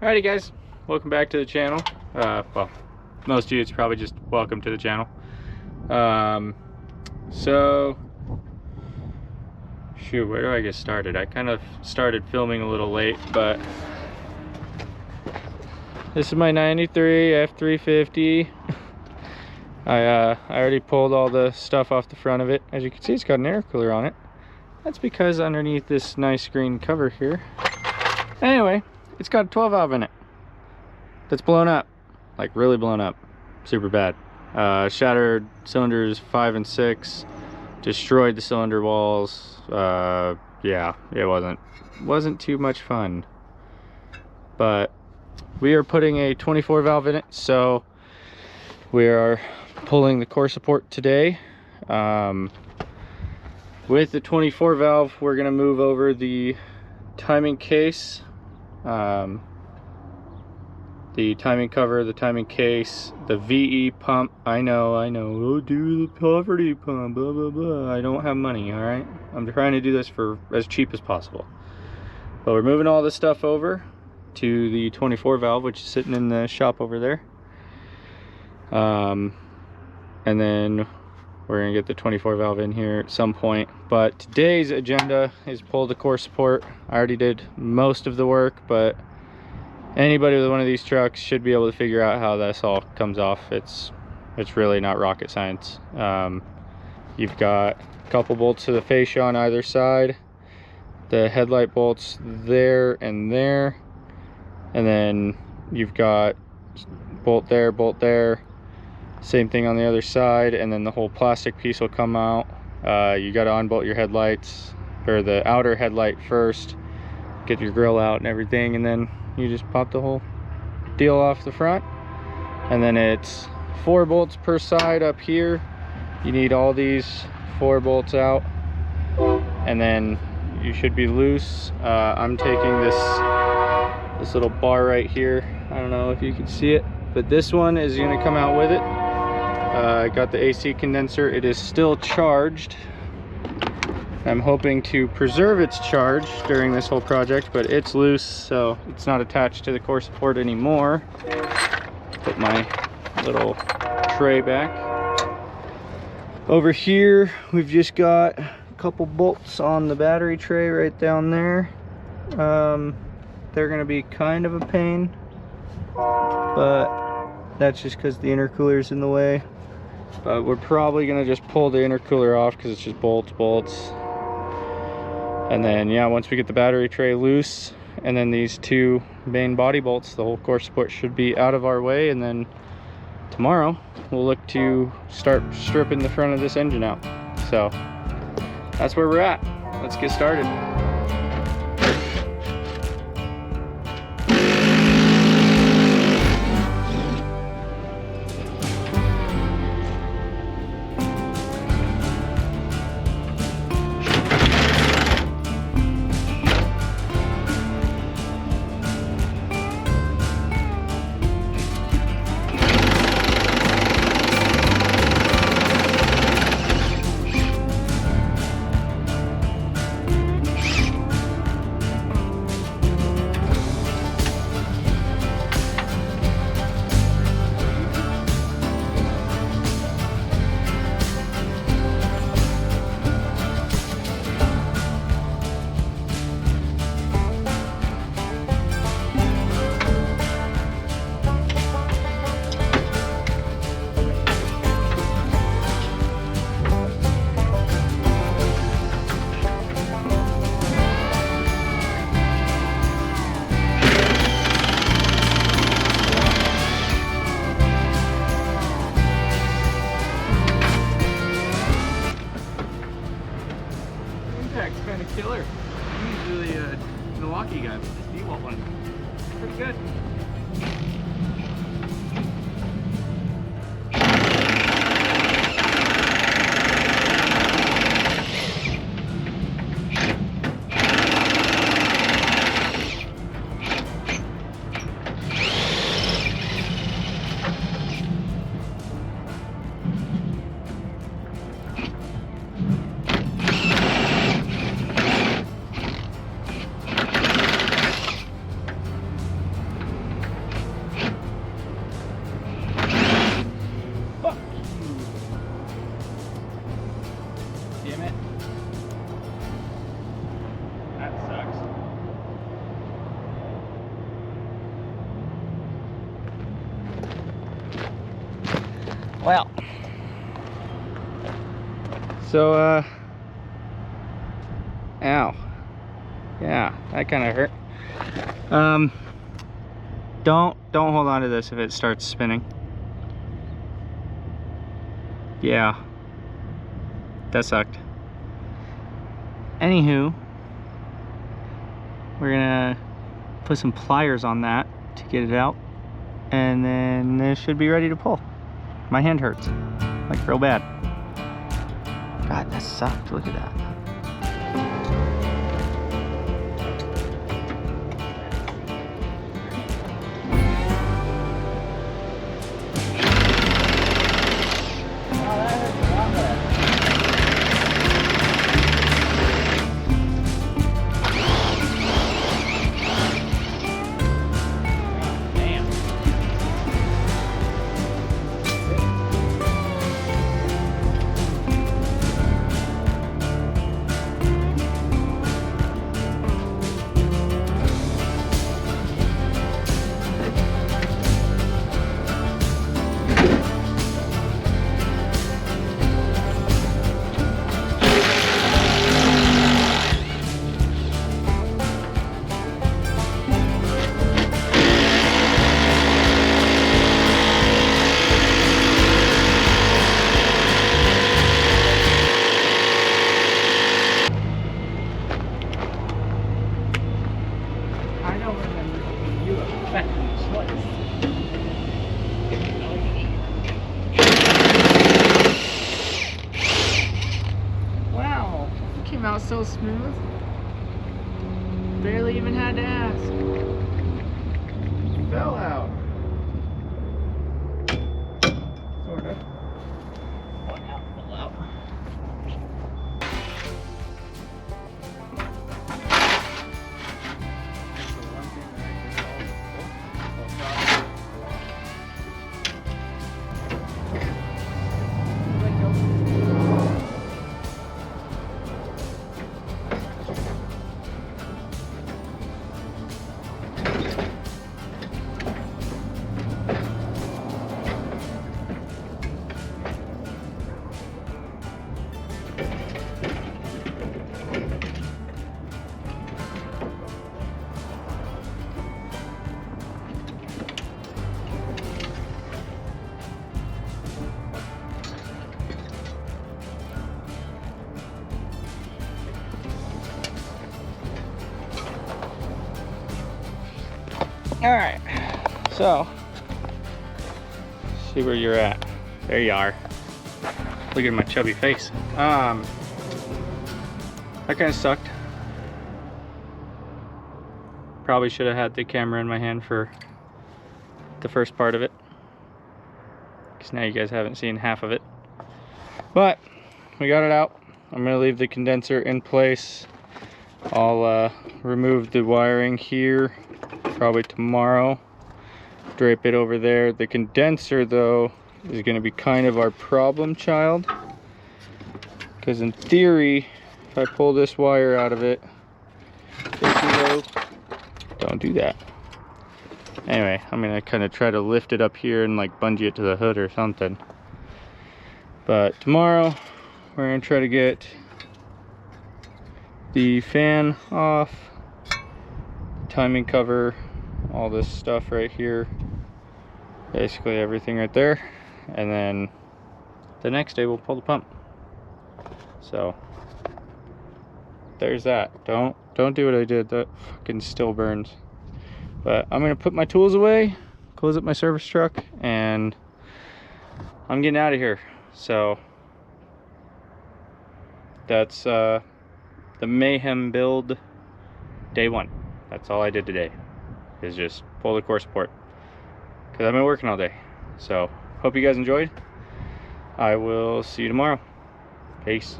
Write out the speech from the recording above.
Alrighty guys, welcome back to the channel. Well, most of you it's probably just welcome to the channel. So shoot, where do I get started? I kind of started filming a little late, but this is my 93 F350. I already pulled all the stuff off the front of it. As you can see, it's got an air cooler on it. That's because underneath this nice green cover here, anyway, it's got a 12 valve in it that's blown up, like really blown up, super bad. Shattered cylinders 5 and 6, destroyed the cylinder walls. Yeah, it wasn't too much fun, but we are putting a 24 valve in it, so we are pulling the core support today. With the 24 valve, we're going to move over the timing case, the timing cover, the timing case, the VE pump. I know, oh, do the poverty pump, blah blah blah. I don't have money, all right? I'm trying to do this for as cheap as possible, but we're moving all this stuff over to the 24 valve, which is sitting in the shop over there. And then we're gonna get the 24 valve in here at some point. But today's agenda is pull the core support. I already did most of the work, but anybody with one of these trucks should be able to figure out how this all comes off. It's really not rocket science. You've got a couple bolts to the fascia on either side, the headlight bolts there, and then you've got bolt there, same thing on the other side, and then the whole plastic piece will come out. You got to unbolt your headlights, or the outer headlight first, get your grill out and everything, and then you just pop the whole deal off the front. And then it's 4 bolts per side up here. You need all these 4 bolts out, and then you should be loose. I'm taking this little bar right here. I don't know if you can see it, but this one is going to come out with it. I got the AC condenser. It is still charged. I'm hoping to preserve its charge during this whole project, but it's loose, so it's not attached to the core support anymore. Put my little tray back. Over here, we've just got a couple bolts on the battery tray right down there. They're gonna be kind of a pain, but that's just because the intercooler's in the way. But we're probably gonna just pull the intercooler off because it's just bolts. And then, yeah, once we get the battery tray loose and then these 2 main body bolts, the whole core support should be out of our way. And then tomorrow we'll look to start stripping the front of this engine out. So that's where we're at. Let's get started. Kind of killer. I'm usually a Milwaukee guy, but this D-Walt one is pretty good. Well, so ow, yeah, that kind of hurt. Don't hold on to this if it starts spinning. Yeah, that sucked. Anywho, we're gonna put some pliers on that to get it out, and then this should be ready to pull. My hand hurts, like real bad. God, that sucked. Look at that. Wow, it came out so smooth. Barely even had to ask. Fell out. Sort of. One out, fell out. All right, so see where you're at. There you are. Look at my chubby face. That kind of sucked. Probably should have had the camera in my hand for the first part of it, because now you guys haven't seen half of it. But we got it out. I'm gonna leave the condenser in place. I'll remove the wiring here probably tomorrow, drape it over there. The condenser though is going to be kind of our problem child, because in theory if I pull this wire out of it, don't do that. Anyway, I'm going to kind of try to lift it up here and like bungee it to the hood or something. But tomorrow we're going to try to get the fan off, timing cover, all this stuff right here, basically everything right there, and then the next day we'll pull the pump. So there's that. Don't do what I did. That fucking still burns. But I'm gonna put my tools away, close up my service truck, and I'm getting out of here. So that's the Mayhem build day 1. That's all I did today, is just pull the core support, because I've been working all day. So hope you guys enjoyed. I will see you tomorrow. Peace.